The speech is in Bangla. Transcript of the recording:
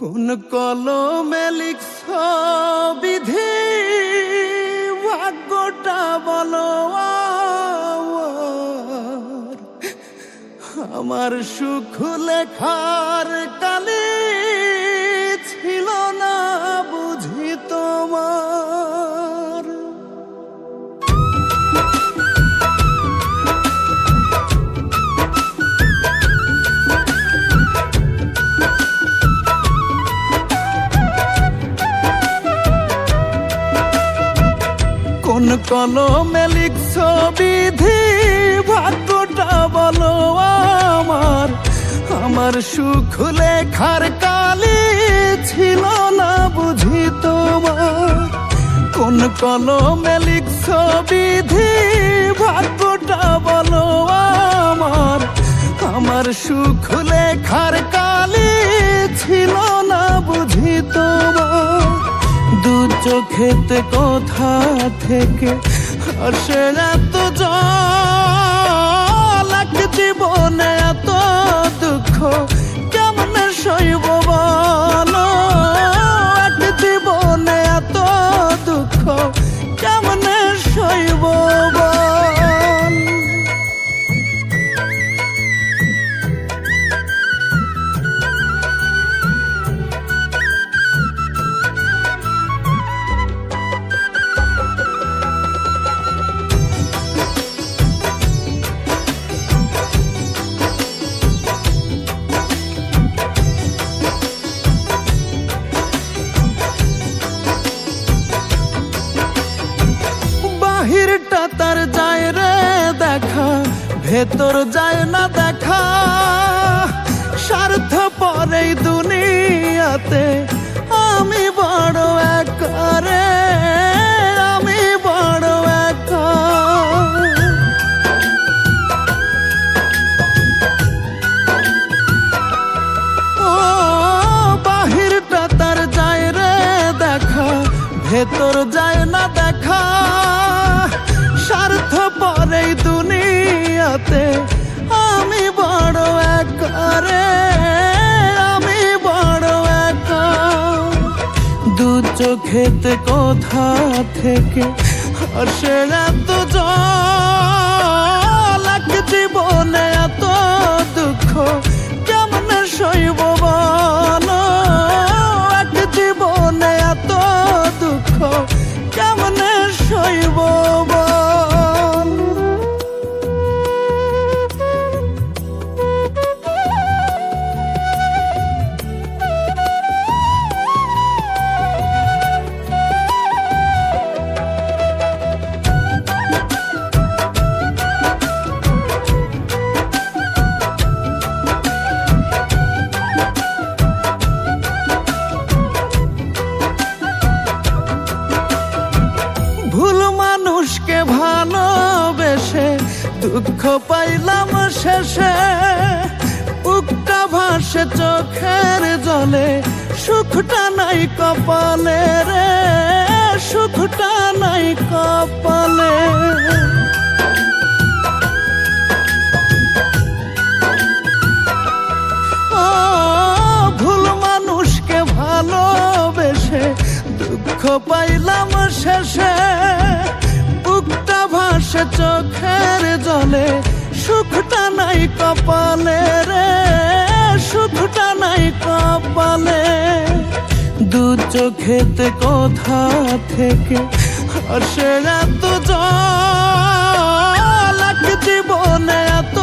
কোন কলমে লিখছ বিধি, ভাগ্যটা বলো আমার সুখ লেখার কালে ছিল না বুঝি তোমার। কোন কলমে লিখছ বিধি, ভাগ্যটা বলো আমার সুখ লেখার কালে ছিল না বুঝি তোমার। কোন কলমে লিখছ বিধি, ভাগ্যটা বলো আমার সুখ লেখার কালে ছিল না বুঝি তোমার। দু চোখেতে কোথা থেকে আসে এত জল, এক জীবনে এত দুঃখ কেমনে সইব বলো, এক জীবনে এত দুঃখ কেমনে সইব বল। বাহিরটা তার যায় রে দেখা, ভেতর যায় না দেখা। স্বার্থপর এই দুনিয়াতে আমি বড় একা রে, আমি বড় একা। ও বাহিরটা তার যায় রে দেখা, ভেতর যায় না দেখা। স্বার্থপর এই দুনিয়াতে আমি বড় একা রে, আমি বড় একা। দু চোখেতে কোথা থেকে আসে এত জল, এক জীবনে এত দুঃখ কেমনে সইব বলো, এক জীবনে এত দুঃখ কেমনে সইব বল। ভুল মানুষকে ভালোবেসে দুঃখ পাইলাম শেষে, বুকটা ভাসে চোখের জলে, সুখটা নাই কপালে রে, সুখটা নাই কপালে। ও ভুল মানুষকে ভালোবেসে দুঃখ পাইলাম শেষে, বুকটা ভাসে চোখের জলে, সুখটা নাই কপালে রে, সুখটা নাই কপালে। দু চোখেতে কোথা থেকে আসে এত জল, এক জীবনে এত